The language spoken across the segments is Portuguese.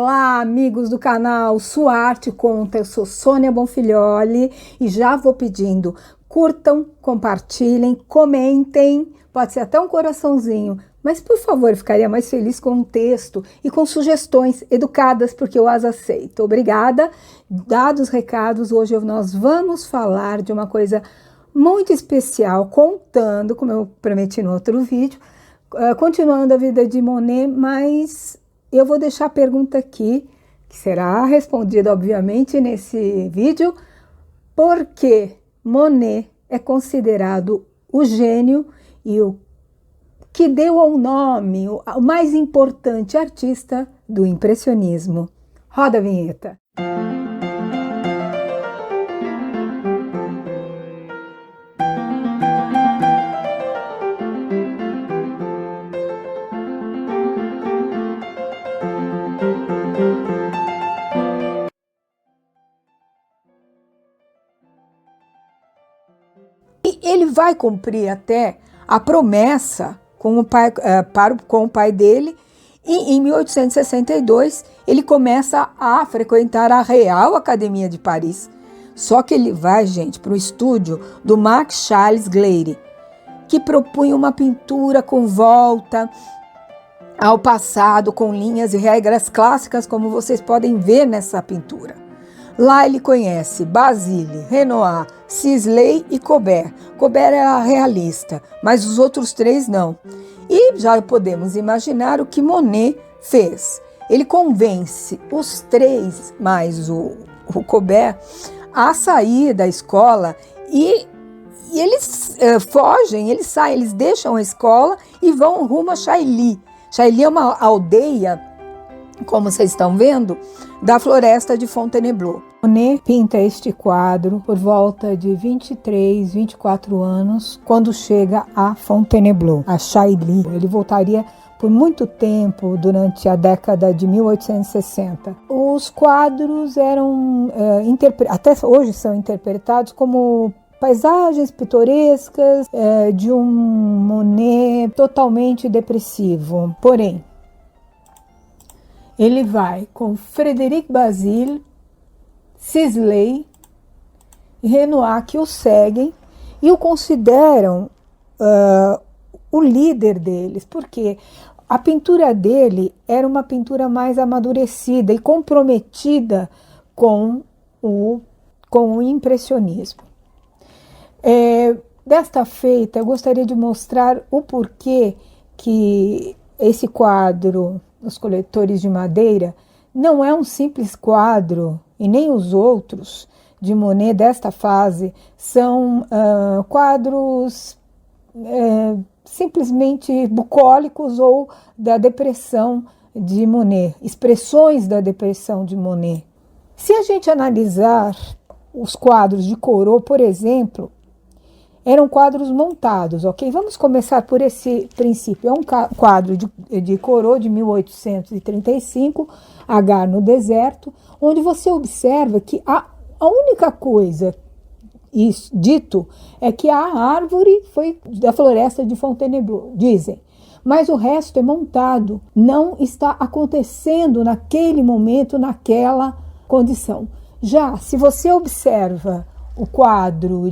Olá, amigos do canal Sua Arte Conta, eu sou Sônia Bonfilholi e já vou pedindo, curtam, compartilhem, comentem, pode ser até um coraçãozinho, mas por favor, eu ficaria mais feliz com um texto e com sugestões educadas, porque eu as aceito. Obrigada. Dados os recados, hoje nós vamos falar de uma coisa muito especial, contando, como eu prometi no outro vídeo, continuando a vida de Monet, mas eu vou deixar a pergunta aqui, que será respondida, obviamente, nesse vídeo, por que Monet é considerado o gênio e o que deu ao nome, o mais importante artista do impressionismo. Roda a vinheta. E ele vai cumprir até a promessa com o pai dele, e em 1862 ele começa a frequentar a Real Academia de Paris. Só que ele vai, gente, para o estúdio do Max Charles Gleyre, que propunha uma pintura com volta ao passado, com linhas e regras clássicas, como vocês podem ver nessa pintura. Lá ele conhece Basile, Renoir, Sisley e Courbet. Courbet era realista, mas os outros três não. E já podemos imaginar o que Monet fez. Ele convence os três, mais o Courbet, a sair da escola e eles fogem, eles saem, eles deixam a escola e vão rumo a Chailly. Chailly é uma aldeia, como vocês estão vendo, da floresta de Fontainebleau. Monet pinta este quadro por volta de 23, 24 anos, quando chega a Fontainebleau, a Chailly. Ele voltaria por muito tempo durante a década de 1860. Os quadros eram, até hoje são interpretados como paisagens pitorescas de um Monet totalmente depressivo. Porém, ele vai com Frédéric Basile, Sisley e Renoir, que o seguem e o consideram o líder deles, porque a pintura dele era uma pintura mais amadurecida e comprometida com o impressionismo. Desta feita, eu gostaria de mostrar o porquê que esse quadro, Os Coletores de Madeira, não é um simples quadro, e nem os outros de Monet desta fase são quadros simplesmente bucólicos ou da depressão de Monet, expressões da depressão de Monet. Se a gente analisar os quadros de Corot, por exemplo, eram quadros montados, ok? Vamos começar por esse princípio. É um quadro de Corot de 1835, Agar no Deserto, onde você observa que a única coisa dito é que a árvore foi da floresta de Fontainebleau, dizem. Mas o resto é montado, não está acontecendo naquele momento, naquela condição. Já, se você observa o quadro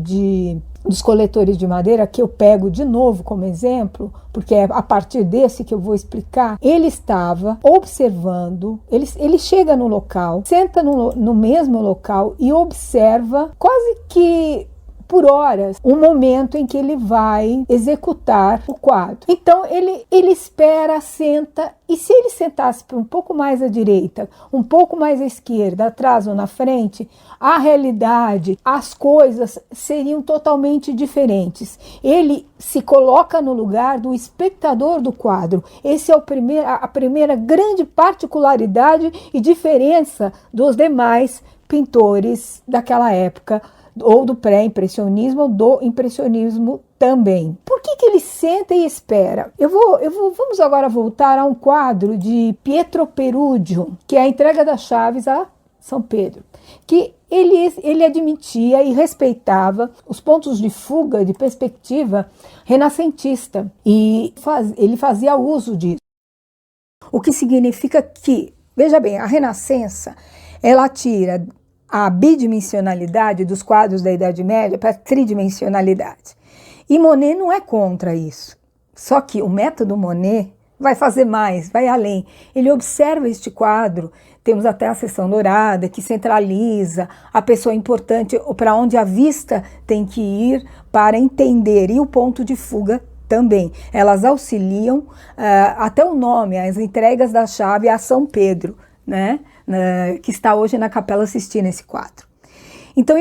dos Coletores de Madeira, que eu pego de novo como exemplo, porque é a partir desse que eu vou explicar, ele estava observando, ele chega no local, senta no mesmo local e observa quase que por horas o momento em que ele vai executar o quadro. Então ele espera, senta, e se ele sentasse um pouco mais à direita, um pouco mais à esquerda, atrás ou na frente, a realidade, as coisas seriam totalmente diferentes. Ele se coloca no lugar do espectador do quadro. Essa é a primeira grande particularidade e diferença dos demais pintores daquela época, ou do pré-impressionismo, ou do impressionismo também. Por que ele senta e espera? Vamos agora voltar a um quadro de Pietro Perugio, que é a entrega das chaves a São Pedro, que ele admitia e respeitava os pontos de fuga, de perspectiva renascentista, e ele fazia uso disso. O que significa que Veja bem, a Renascença, ela tira a bidimensionalidade dos quadros da Idade Média para a tridimensionalidade. E Monet não é contra isso. Só que o método Monet vai fazer mais, vai além. Ele observa este quadro, temos até a seção dourada, que centraliza a pessoa importante para onde a vista tem que ir para entender, e o ponto de fuga também. Elas auxiliam, até o nome, as entregas da chave a São Pedro, né? Que está hoje na Capela Sistina, esse quadro. Então,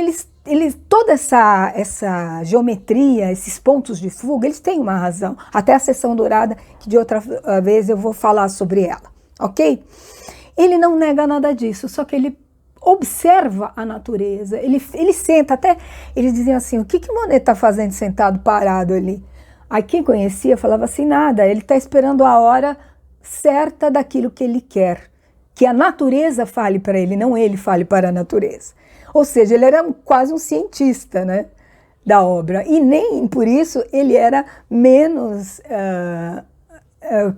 toda essa geometria, esses pontos de fuga, eles têm uma razão. Até a seção dourada, que de outra vez eu vou falar sobre ela, ok? Ele não nega nada disso, só que ele observa a natureza, ele senta, até eles diziam assim, o que Monet está fazendo sentado, parado ali? Aí quem conhecia falava assim, nada, ele está esperando a hora certa daquilo que ele quer, que a natureza fale para ele, não ele fale para a natureza. Ou seja, ele era quase um cientista, né, da obra, e nem por isso ele era menos,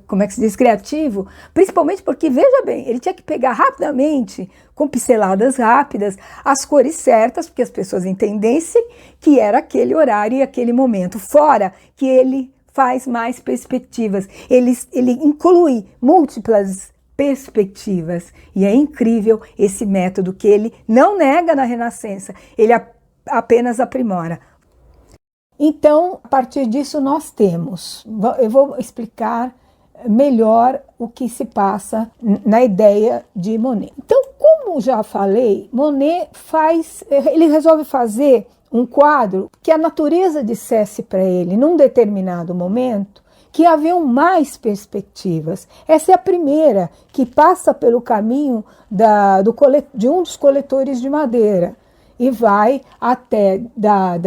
como é que se diz, criativo, principalmente porque, veja bem, ele tinha que pegar rapidamente, com pinceladas rápidas, as cores certas, porque as pessoas entendessem que era aquele horário e aquele momento, fora que ele faz mais perspectivas, ele inclui múltiplas perspectivas, e é incrível esse método que ele não nega na Renascença, ele apenas aprimora. Então, a partir disso nós temos, eu vou explicar melhor o que se passa na ideia de Monet. Então, como já falei, Monet ele resolve fazer um quadro que a natureza dissesse para ele, num determinado momento, que haviam mais perspectivas. Essa é a primeira, que passa pelo caminho de um dos coletores de madeira e vai até da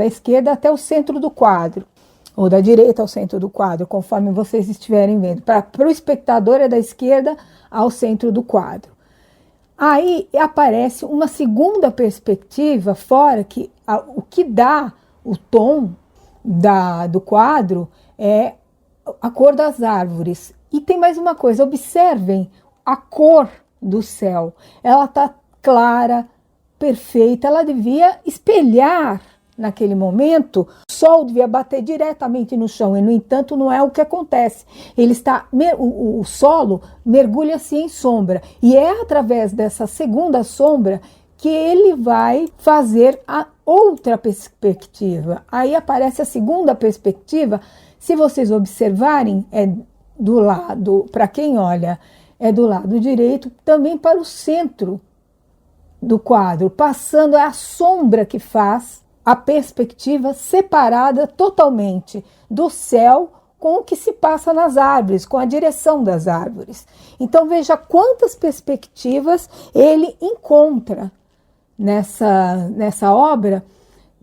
esquerda até o centro do quadro, ou da direita ao centro do quadro, conforme vocês estiverem vendo. Para o espectador é da esquerda ao centro do quadro. Aí aparece uma segunda perspectiva fora, que o que dá o tom do quadro é a cor das árvores. E tem mais uma coisa, observem a cor do céu. Ela está clara, perfeita, ela devia espelhar naquele momento, o sol devia bater diretamente no chão, e no entanto não é o que acontece. O solo mergulha-se em sombra, e é através dessa segunda sombra que ele vai fazer a outra perspectiva. Aí aparece a segunda perspectiva, se vocês observarem, é do lado, para quem olha, é do lado direito, também para o centro do quadro, passando a sombra que faz a perspectiva separada totalmente do céu com o que se passa nas árvores, com a direção das árvores. Então veja quantas perspectivas ele encontra nessa obra,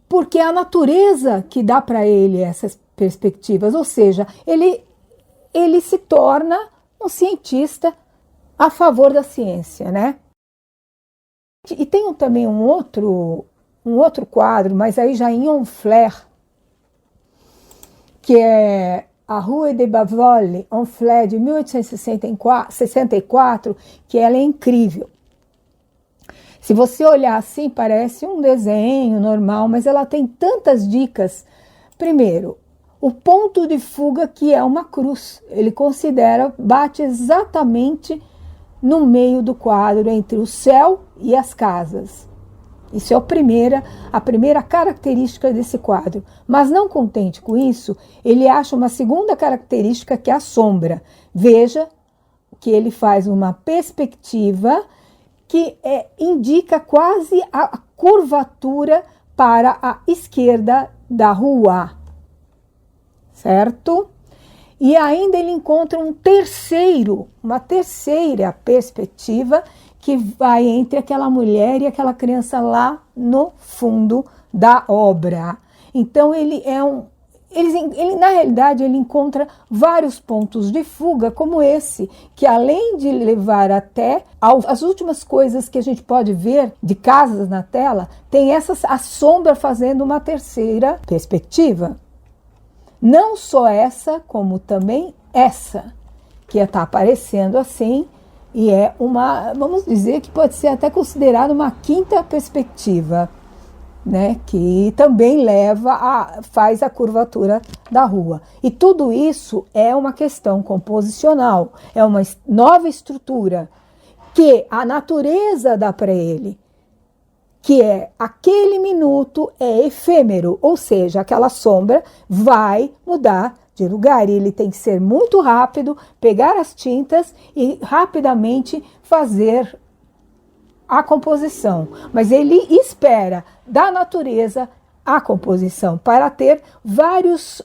porque é a natureza que dá para ele essas perspectivas, ou seja, ele se torna um cientista a favor da ciência, né? E tem também um outro quadro, mas aí já em Honfleur, que é a Rue de Bavoli, Honfleur, de 1864, que ela é incrível. Se você olhar assim, parece um desenho normal, mas ela tem tantas dicas. Primeiro, o ponto de fuga, que é uma cruz. Ele bate exatamente no meio do quadro, entre o céu e as casas. Isso é a primeira característica desse quadro. Mas não contente com isso, ele acha uma segunda característica, que é a sombra. Veja que ele faz uma perspectiva que indica quase a curvatura para a esquerda da rua, certo? E ainda ele encontra uma terceira perspectiva, que vai entre aquela mulher e aquela criança lá no fundo da obra. Então na realidade ele encontra vários pontos de fuga como esse, que além de levar até as últimas coisas que a gente pode ver de casas na tela, tem a sombra fazendo uma terceira perspectiva. Não só essa, como também essa, que está aparecendo assim, e é uma, vamos dizer que pode ser até considerada uma quinta perspectiva, né, que também faz a curvatura da rua. E tudo isso é uma questão composicional, é uma nova estrutura que a natureza dá para ele, que é aquele minuto é efêmero, ou seja, aquela sombra vai mudar de lugar, e ele tem que ser muito rápido, pegar as tintas e rapidamente fazer a composição. Mas ele espera da natureza a composição para ter várias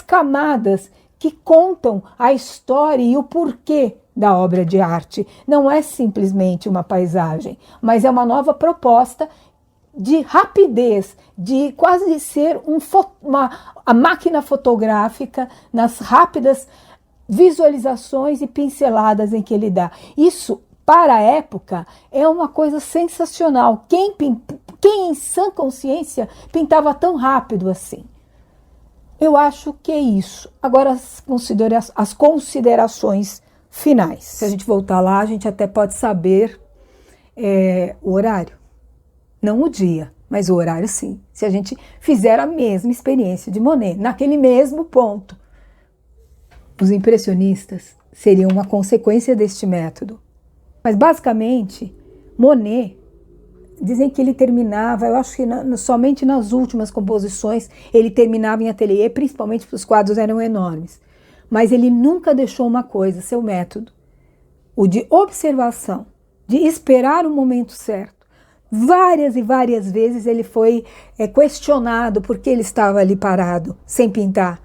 camadas que contam a história e o porquê da obra de arte. Não é simplesmente uma paisagem, mas é uma nova proposta de rapidez, de quase ser a máquina fotográfica nas rápidas visualizações e pinceladas em que ele dá. Isso, para a época, é uma coisa sensacional. Quem em sã consciência pintava tão rápido assim? Eu acho que é isso. Agora, as considerações finais. Se a gente voltar lá, a gente até pode saber o horário. Não o dia, mas o horário sim. Se a gente fizer a mesma experiência de Monet, naquele mesmo ponto. Os impressionistas seriam uma consequência deste método. Mas, basicamente, Monet, dizem que ele terminava, eu acho que somente nas últimas composições, ele terminava em ateliê, principalmente porque os quadros eram enormes. Mas ele nunca deixou uma coisa, seu método, o de observação, de esperar o momento certo. Várias e várias vezes ele foi questionado porque ele estava ali parado, sem pintar.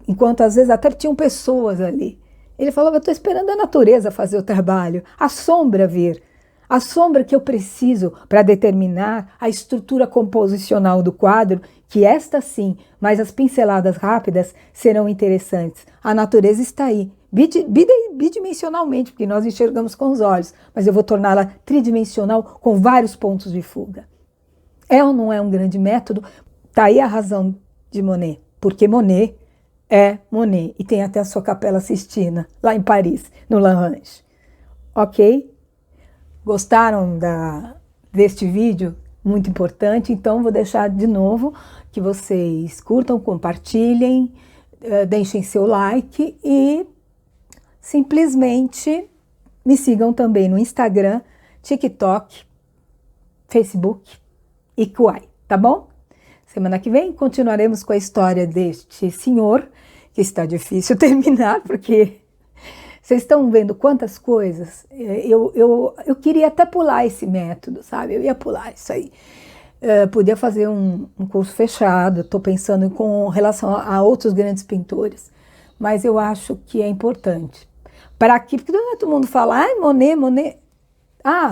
Enquanto às vezes até tinham pessoas ali. Ele falava, eu estou esperando a natureza fazer o trabalho, a sombra vir. A sombra que eu preciso para determinar a estrutura composicional do quadro, que esta sim, mas as pinceladas rápidas serão interessantes. A natureza está aí, bidimensionalmente, porque nós enxergamos com os olhos, mas eu vou torná-la tridimensional com vários pontos de fuga. É ou não é um grande método? Está aí a razão de Monet, porque Monet é Monet, e tem até a sua Capela Sistina, lá em Paris, no Lagrange. Ok? Gostaram deste vídeo? Muito importante, então vou deixar de novo que vocês curtam, compartilhem, deixem seu like e simplesmente me sigam também no Instagram, TikTok, Facebook e Kuai, tá bom? Semana que vem continuaremos com a história deste senhor, que está difícil terminar, porque vocês estão vendo quantas coisas. Eu queria até pular esse método, sabe? Eu ia pular isso aí. Podia fazer um curso fechado, estou pensando com relação a outros grandes pintores, mas eu acho que é importante. Para que, porque todo mundo fala, ai, Monet,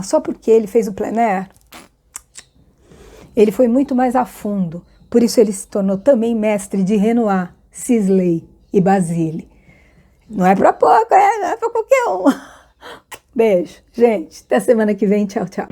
só porque ele fez o plein air. Ele foi muito mais a fundo, por isso ele se tornou também mestre de Renoir, Sisley e Basile. Não é para pouco, não é para qualquer um. Beijo, gente. Até semana que vem. Tchau, tchau.